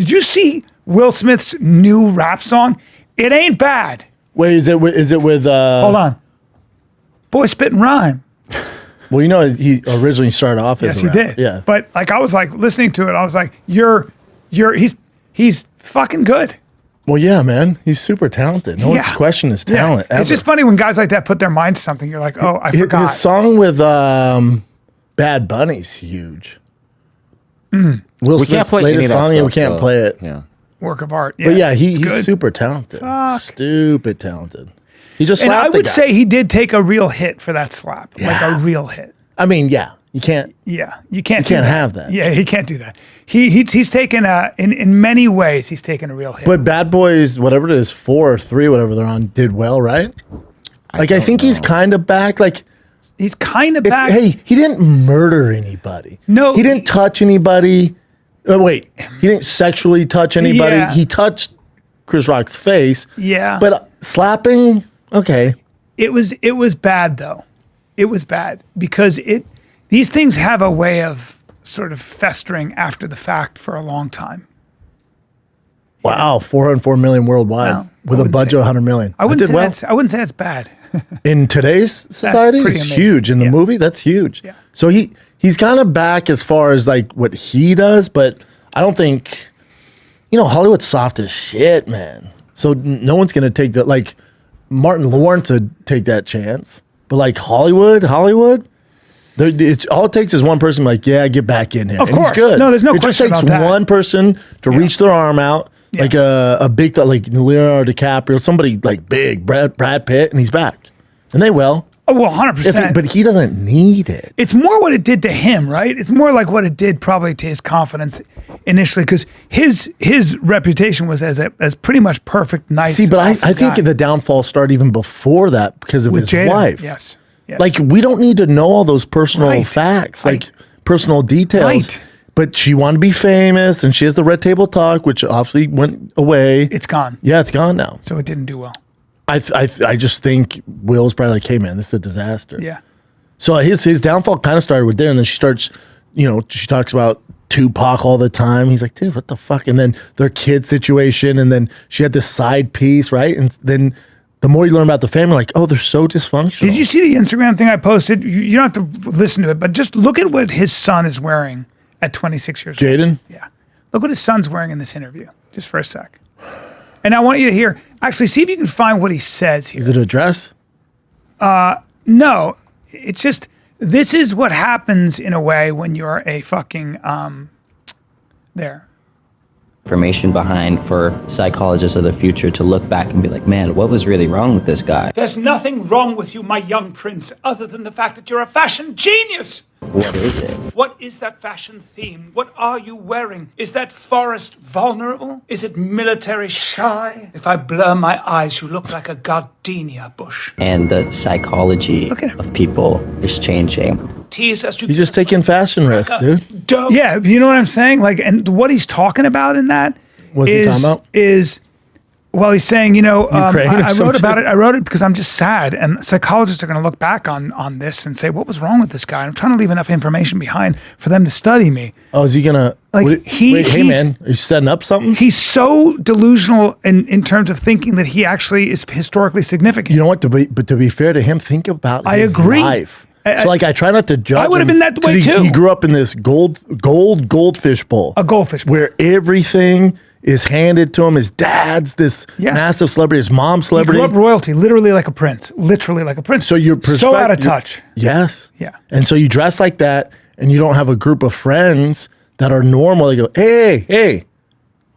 Did you see Will Smith's new rap song? It ain't bad. Wait, is it with Hold on. Boy spit and rhyme. Well, he originally started off as Yes, he did. Yeah. But like I was like listening to it, I was like, he's fucking good. Well, yeah, man. He's super talented. No one's questioning his talent. It's just funny when guys like that put their mind to something. You're like, oh, I forgot. His song with Bad Bunny's huge. Will We can't Smith's play any latest of that song, stuff, we can't so, play it. Yeah. Work of art. But yeah, he's good. super talented. Fuck. Stupid talented. He just And slapped I the would guy. say he did take a real hit for that slap. Like Yeah. a real hit. I mean, yeah, you can't. Yeah, you can't. You can't have that. Yeah, he can't do that. He's taken in many ways. He's taken a real hit. But Bad Boys, whatever it is, 4 or 3, whatever they're on, did well, right? I think he's kind of back. Like he's kind of back. Hey, he didn't murder anybody. No, he didn't touch anybody. Oh, wait, he didn't sexually touch anybody. Yeah. He touched Chris Rock's face. Yeah, but slapping, okay. It was bad though. It was bad because these things have a way of sort of festering after the fact for a long time. Wow, 404 million worldwide Wow. with a budget of 100 million. I wouldn't That say that's bad. in today's society, pretty it's amazing. huge. In the movie, that's huge. Yeah. So he's kind of back as far as like what he does, but I don't think Hollywood's soft as shit, man. So no one's gonna take that. Like Martin Lawrence would take that chance, but like Hollywood, it's all it takes is one person. Like, yeah, get back in here. Of And he's course. good. No, there's no It just question takes about that. one person to reach their arm out. Yeah. Like a big, like Leonardo DiCaprio, somebody like big, Brad Pitt, and he's back. And they will. Oh, well, 100%. But he doesn't need it. It's more what it did to him, right? It's more like what it did probably to his confidence initially, because his reputation was as pretty much perfect, nice. See, but awesome I think guy. the downfall started even before that because of With his Jada, wife. Yes. Like, we don't need to know all those personal Right. facts, Right. like personal details. Right. But she wanted to be famous, and she has the red table talk, which obviously went away. It's gone. Yeah, it's gone now. So it didn't do well. I just think Will's probably like, hey, man, this is a disaster. Yeah. So his downfall kind of started with there, and then she starts, she talks about Tupac all the time. He's like, dude, what the fuck? And then their kid situation, and then she had this side piece, right? And then the more you learn about the family, like, oh, they're so dysfunctional. Did you see the Instagram thing I posted? You don't have to listen to it, but just look at what his son is wearing at 26 years old. Jaden? Yeah. Look what his son's wearing in this interview, just for a sec. And I want you to hear, actually, see if you can find what he says here. Is it a dress? No, it's just, this is what happens in a way when you're a fucking, there. Information behind for psychologists of the future to look back and be like, man, what was really wrong with this guy? There's nothing wrong with you, my young prince, other than the fact that you're a fashion genius. What is it? What is that fashion theme? What are you wearing? Is that forest vulnerable? Is it military shy? If I blur my eyes, you look like a gardenia bush. And the psychology Look at him. of people is changing. Tease as you You're just taking fashion risks, dude. Yeah, you know what I'm saying? Like, and what he's talking about in that What's he talking about? Well, he's saying, Ukraine or I some wrote about shit? it. I wrote it because I'm just sad, and psychologists are going to look back on this and say, what was wrong with this guy? I'm trying to leave enough information behind for them to study me. Oh, is he gonna Like, wait, hey man, are you setting up something? He's so delusional in terms of thinking that he actually is historically significant. You know what? To be fair to him, think about I his agree. life. So like, I try not to judge. I would have him, been that way 'cause too. He grew up in this goldfish bowl, A goldfish bowl. where everything is handed to him. His dad's this Yes. massive celebrity. His mom's He celebrity. grew up royalty, literally like a prince. Literally like a prince. So your so out of perspective- touch. Yes. Yeah. And so you dress like that, and you don't have a group of friends that are normal. They go, hey,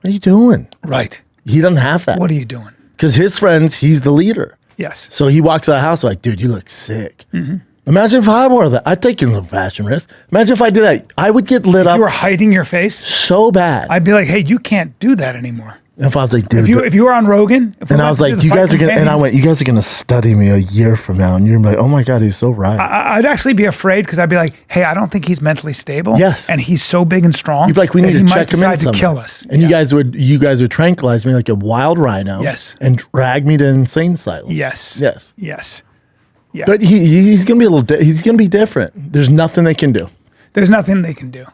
what are you doing? Right. He doesn't have that. What are you doing? Because his friends, he's the leader. Yes. So he walks out of the house like, dude, you look sick. Mm-hmm. Imagine if I wore that. I'd take some fashion risk. Imagine if I did that. I would get lit up You were hiding your face. so bad. I'd be like, hey, you can't do that anymore. if I was like, dude. If you were on Rogan, if we and I went was to do like, the you guys are fucking gonna, and I companion- went, you guys are gonna study me a year from now, and you're like, oh my god, he's so right. I'd actually be afraid because I'd be like, hey, I don't think he's mentally stable. Yes. And he's so big and strong. You'd be like, we that need he to might check him in decide to somewhere. kill us. And Yeah. you guys would tranquilize me like a wild rhino. Yes. And drag me to insane asylum. Yes. Yes. Yes. Yeah. But he's gonna be he's gonna be different. There's nothing they can do. There's nothing they can do.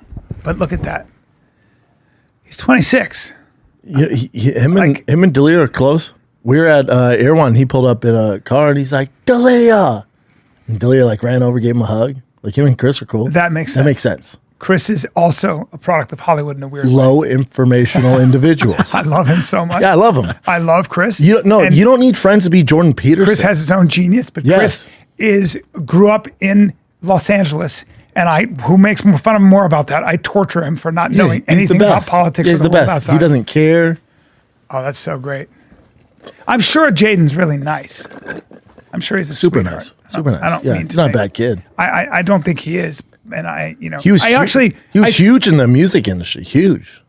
But look at that. He's 26. Him and D'Elia are close. We were at Erewhon. He pulled up in a car and he's like, D'Elia. And D'Elia like ran over, gave him a hug. Like him and Chris are cool. That makes sense. That makes sense. Chris is also a product of Hollywood in a weird way. Low informational individuals. I love him so much. Yeah, I love him. I love Chris. You don't need friends to be Jordan Peterson. Chris has his own genius, but Yes. Chris grew up in Los Angeles, and who makes fun of him more about that? I torture him for not knowing anything about politics He's or the the world best. outside. He doesn't care. Oh, that's so great. I'm sure Jaden's really nice. I'm sure he's a Super sweetheart. nice. Super nice. I don't Yeah, mean he's to not a make- bad kid. I don't think he is, and He was I huge in the music industry. Huge.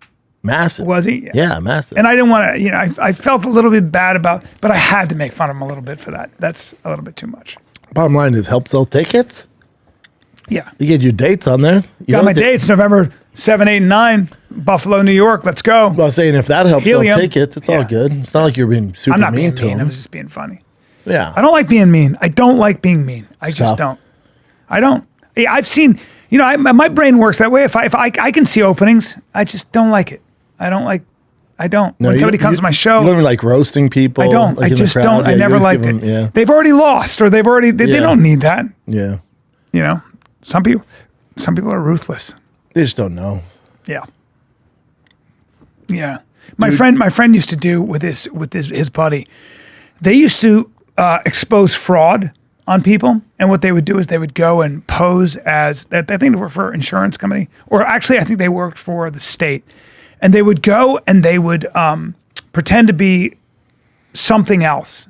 Massive. Was he? Yeah, massive. And I didn't want to, I felt a little bit bad about, but I had to make fun of him a little bit for that. That's a little bit too much. Bottom line is help sell tickets. Yeah. You get your dates on there. You Got don't my have to- dates November 7, 8, and 9, Buffalo, New York. Let's go. I was saying if that helps Helium. sell tickets, it's all Yeah. good. It's not like you're being super I'm not mean being to mean. I them. was just being funny. Yeah. I don't like being mean. I don't like being mean. I just tough. don't. I don't. Yeah, I've seen, my brain works that way. If I can see openings, I just don't like it. I don't. No, When you- somebody comes you- to my show, You don't even like roasting people. I don't. like I in the just crowd. don't. I Yeah, you never just liked give it. them- yeah. They've already lost, or they Yeah. don't need that. Yeah. Some people are ruthless. They just don't know. Yeah. Yeah. My friend used to do with his buddy. They used to expose fraud on people, and what they would do is they would go and pose as that. I think they worked for an insurance company, or actually, I think they worked for the state, and they would go and they would pretend to be something else,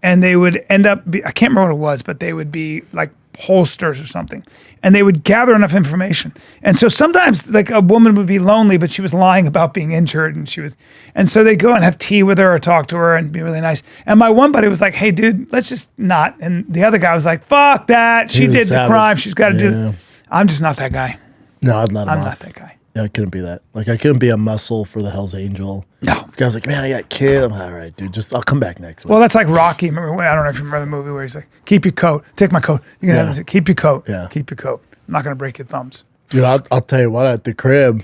and they would end up. I can't remember what it was, but they would be like pollsters or something, and they would gather enough information. And so sometimes like a woman would be lonely, but she was lying about being injured, and so they'd go and have tea with her or talk to her and be really nice. And my one buddy was like, hey dude, let's just not. And the other guy was like, fuck that. She was did the savage. crime. She's got to do Yeah. it. I'm just not that guy. No, I'd let him I'm off. not that guy. Yeah, I couldn't be that. Like, I couldn't be a muscle for the Hell's Angel. No. The guy was like, man, I got killed. I'm like, all right, dude, I'll come back next week. Well, that's like Rocky. Remember, I don't know if you remember the movie where he's like, keep your coat, take my coat. You can have this. Keep your coat. Yeah. Keep your coat. I'm not going to break your thumbs. Dude, I'll tell you what, at the crib,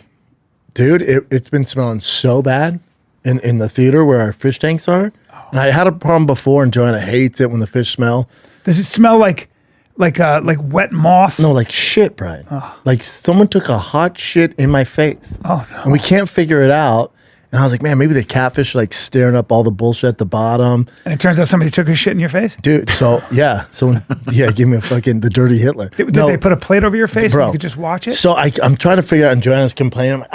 dude, it's been smelling so bad in the theater where our fish tanks are. And I had a problem before, and Joanna hates it when the fish smell. Does it smell like wet moss? No, like shit, Brian. Like someone took a hot shit in my face. Oh, no. And we can't figure it out. And I was like, man, maybe the catfish are like staring up all the bullshit at the bottom. And it turns out somebody took his shit in your face? Dude, so yeah. So yeah, give me a fucking the dirty Hitler. Did they put a plate over your face and you could just watch it? So I'm trying to figure out, and Joanna's complaining.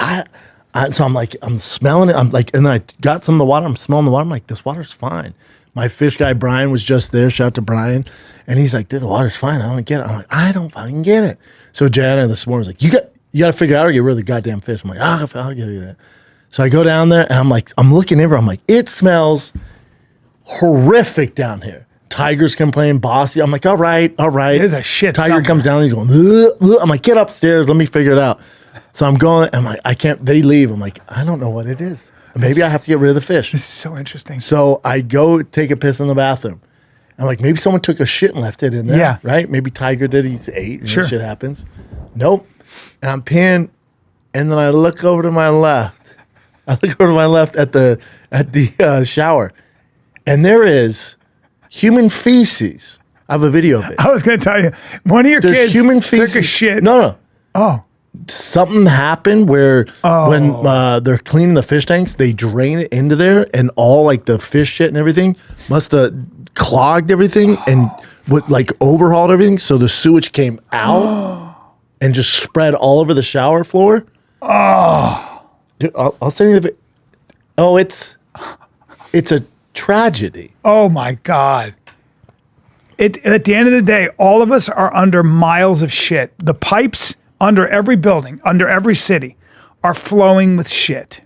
So I'm smelling it. I'm like, and then I got some of the water. I'm smelling the water. I'm like, this water's fine. My fish guy Brian was just there. Shout out to Brian, and he's like, dude, the water's fine. I don't get it. I'm like, I don't fucking get it. So Joanna this morning was like, you got to figure out or get rid of the goddamn fish. I'm like, I'll get it. So I go down there and I'm like, I'm looking over. I'm like, it smells horrific down here. Tiger's complaining, bossy. I'm like, all right. There's a shit Tiger somewhere. comes down. He's going, ugh, ugh. I'm like, get upstairs. Let me figure it out. So I'm going. I'm like, I can't. They leave. I'm like, I don't know what it is. Maybe I have to get rid of the fish. This is so interesting. So I go take a piss in the bathroom. I'm like, maybe someone took a shit and left it in there. Yeah. Right? Maybe Tiger did. He's 8. And Sure. that shit happens. Nope. And I'm peeing. And then I look over to my left. I look over to my left at the shower. And there is human feces. I have a video of it. I was going to tell you, one of your There's kids human took feces. a shit. No. Oh, Something happened where when they're cleaning the fish tanks, they drain it into there, and all like the fish shit and everything must have clogged everything and overhauled everything. So the sewage came out and just spread all over the shower floor. Dude, I'll send you the video. Oh, it's a tragedy. oh my God. At the end of the day, all of us are under miles of shit. The pipes under every building, under every city, are flowing with shit.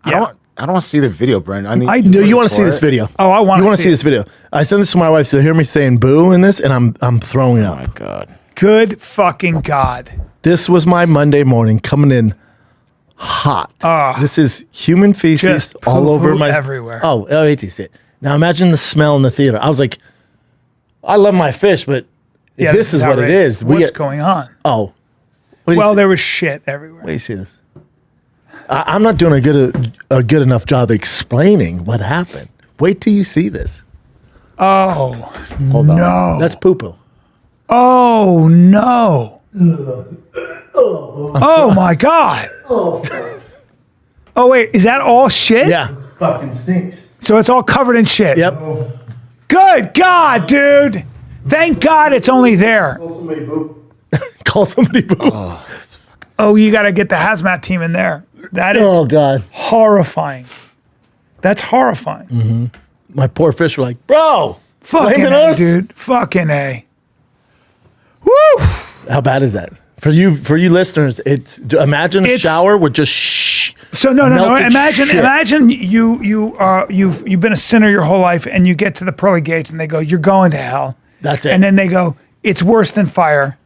I don't want to see the video, Brent. I need. No, you want to see this video? Oh, I wanna You want to see see it. this video? I sent this to my wife. So hear me saying "boo" in this, and I'm throwing Oh up. my god. Good fucking God. This was my Monday morning coming in hot. This is human feces Just all over poo-poo my everywhere. Oh, I hate to see it. Now imagine the smell in the theater. I was like, I love my fish, but if this is what it outrageous. is. What's going on? Oh, wait, Well, there was shit everywhere. wait, you see this? I'm not doing a good enough job explaining what happened. Wait till you see this. Oh, Hold on. no. That's poo-poo. Oh, no. Oh, my God. Oh, wait. Is that all shit? Yeah. Fucking stinks. So it's all covered in shit. Yep. Good God, dude. Thank God it's only there. Call somebody, boo. Call somebody boo. Oh, you got to get the hazmat team in there. That is Oh, God. horrifying. That's horrifying. My poor fish were like, bro, Fucking blaming A, us? dude. Fucking A. Woo! How bad is that? For you listeners, imagine a It's- shower with just shh. So no. Melted Imagine, shit. imagine you've been a sinner your whole life, and you get to the pearly gates, and they go, "You're going to hell." That's it. And then they go, "It's worse than fire.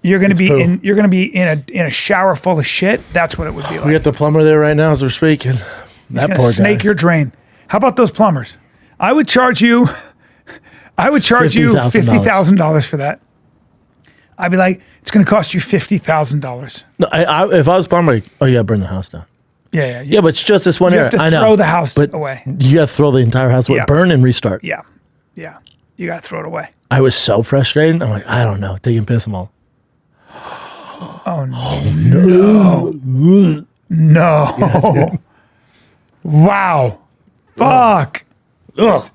You're going to be poo. in a shower full of shit." That's what it would be like. We got the plumber there right now as we're speaking. He's That going poor to snake guy. your drain. How about those plumbers? I would charge you $50,000. $50,000 for that. I'd be like, it's going to cost you $50,000. No, if I was plumber, like, oh yeah, burn the house down. Yeah. Yeah, but it's just this one You area. have to I know. throw the house but away. You got to throw the entire house away, Yeah. burn and restart. Yeah. You got to throw it away. I was so frustrated. I'm like, I don't know, taking piss them all. Oh, no. No. Wow. Fuck. Ugh.